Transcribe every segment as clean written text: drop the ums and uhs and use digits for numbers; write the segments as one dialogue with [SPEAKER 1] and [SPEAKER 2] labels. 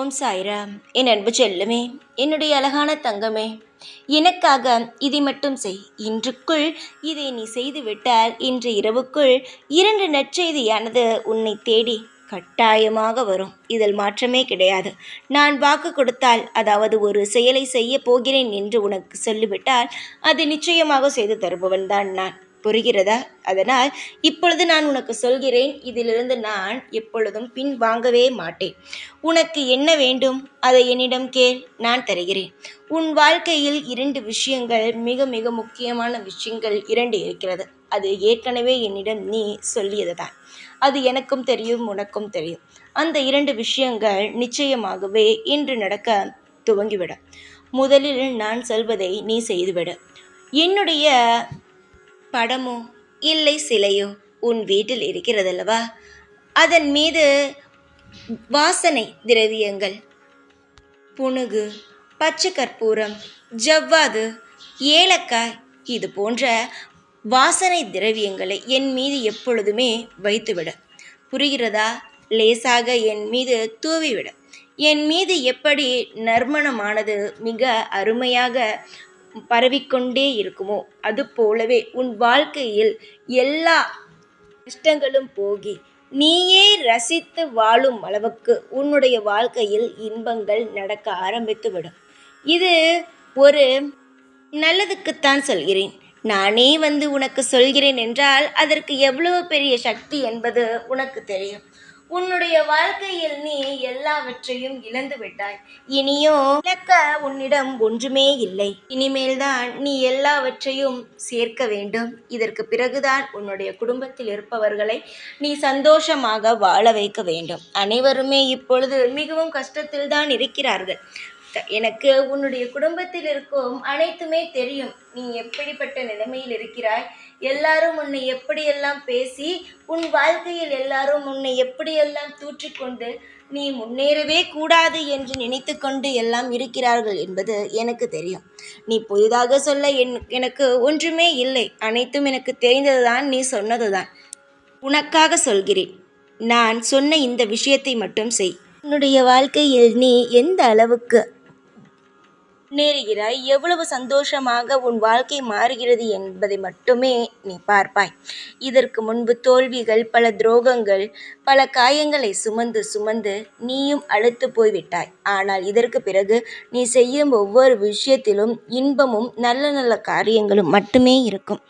[SPEAKER 1] ஓம் சாய்ராம். என் அன்பு செல்லுமே, என்னுடைய அழகான தங்கமே, எனக்காக இதை மட்டும் செய். இன்றுக்குள் இதை நீ செய்துவிட்டால் இன்று இரவுக்குள் 2 நற்செய்தியானது உன்னை தேடி கட்டாயமாக வரும். இதில் மாற்றமே கிடையாது. நான் வாக்கு கொடுத்தால், அதாவது ஒரு செயலை செய்ய போகிறேன் என்று உனக்கு சொல்லிவிட்டால் அது நிச்சயமாக செய்து தருபவன் தான் நான். புரிகிறதா? அதனால் இப்பொழுது நான் உனக்கு சொல்கிறேன், இதிலிருந்து நான் எப்பொழுதும் பின் வாங்கவே மாட்டேன். உனக்கு என்ன வேண்டும் அதை என்னிடம் கேள், நான் தருகிறேன். உன் வாழ்க்கையில் 2 விஷயங்கள், மிக மிக முக்கியமான விஷயங்கள் 2 இருக்கிறது. அது ஏற்கனவே என்னிடம் நீ சொல்லியது தான். அது எனக்கும் தெரியும், உனக்கும் தெரியும். அந்த 2 விஷயங்கள் நிச்சயமாகவே இன்று நடக்க துவங்கிவிடும். முதலில் நான் சொல்வதை நீ செய்துவிடு. என்னுடைய படமோ இல்லை சிலையோ உன் வீட்டில் இருக்கிறதல்லவா, அதன் மீது வாசனை திரவியங்கள், புனுகு, பச்சை கற்பூரம், ஜவ்வாது, ஏலக்காய், இது போன்ற வாசனை திரவியங்களை என் மீது எப்பொழுதுமே வைத்துவிட. புரிகிறதா? லேசாக என் மீது தூவிவிட. என் மீது எப்படி நறுமணமானது மிக அருமையாக பரவிக்கொண்டே இருக்குமோ, அது போலவே உன் வாழ்க்கையில் எல்லா கஷ்டங்களும் போகி நீயே ரசித்து வாழும் அளவுக்கு உன்னுடைய வாழ்க்கையில் இன்பங்கள் நடக்க ஆரம்பித்துவிடும். இது ஒரு நல்லதுக்குத்தான் சொல்கிறேன். நானே வந்து உனக்கு சொல்கிறேன் என்றால் அதற்கு எவ்வளவு பெரிய சக்தி என்பது உனக்கு தெரியும். உன்னுடைய வாழ்க்கையில் நீ எல்லாவற்றையும் இழந்து விட்டாய். இனியோ இழக்க உன்னிடம் ஒன்றுமே இல்லை. இனிமேல்தான் நீ எல்லாவற்றையும் சேர்க்க வேண்டும். இதற்கு பிறகுதான் உன்னுடைய குடும்பத்தில் இருப்பவர்களை நீ சந்தோஷமாக வாழ வைக்க வேண்டும். அனைவருமே இப்பொழுது மிகவும் கஷ்டத்தில் தான் இருக்கிறார்கள். எனக்கு உன்னுடைய குடும்பத்தில் இருக்கும் அனைத்துமே தெரியும். நீ எப்படிப்பட்ட நிலைமையில் இருக்கிறாய், எல்லாரும் உன்னை எப்படியெல்லாம் பேசி, உன் வாழ்க்கையில் எல்லாரும் உன்னை எப்படியெல்லாம் தூற்றிக்கொண்டு நீ முன்னேறவே கூடாது என்று நினைத்து கொண்டு எல்லாம் இருக்கிறார்கள் என்பது எனக்கு தெரியும். நீ புதிதாக சொல்ல எனக்கு ஒன்றுமே இல்லை. அனைத்தும் எனக்கு தெரிந்ததுதான், நீ சொன்னதுதான். உனக்காக சொல்கிறேன். நான் சொன்ன இந்த விஷயத்தை மட்டும் செய். உன்னுடைய வாழ்க்கையில் நீ எந்த அளவுக்கு முன்னேறுகிறாய், எவ்வளவு சந்தோஷமாக உன் வாழ்க்கை மாறுகிறது என்பதை மட்டுமே நீ பார்ப்பாய். இதற்கு முன்பு தோல்விகள், பல துரோகங்கள், பல காயங்களை சுமந்து சுமந்து நீயும் அழுத்து போய்விட்டாய். ஆனால் இதற்கு பிறகு நீ செய்யும் ஒவ்வொரு விஷயத்திலும் இன்பமும் நல்ல நல்ல காரியங்களும் மட்டுமே இருக்கும்.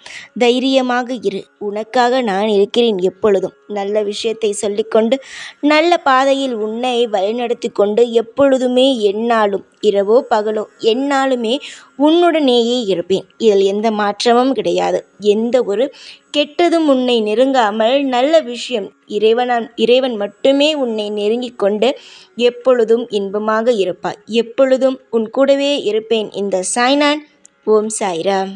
[SPEAKER 1] தைரியமாக இரு. உனக்காக நான் இருக்கிறேன் எப்பொழுதும். நல்ல விஷயத்தை சொல்லிக்கொண்டு நல்ல பாதையில் உன்னை வழிநடத்தி கொண்டு எப்பொழுதுமே எந்நாளும் இரவோ பகலோ எந்நாளுமே உன்னுடனேயே இருப்பேன். இதில் எந்த மாற்றமும் கிடையாது. எந்த ஒரு கெட்டதும் உன்னை நெருங்காமல் நல்ல விஷயம், இறைவன் மட்டுமே உன்னை நெருங்கிக் கொண்டு எப்பொழுதும் இன்பமாக இருப்பாய். எப்பொழுதும் உன் கூடவே இருப்பேன். இந்த சாய்நான். ஓம் சாய்ராம்.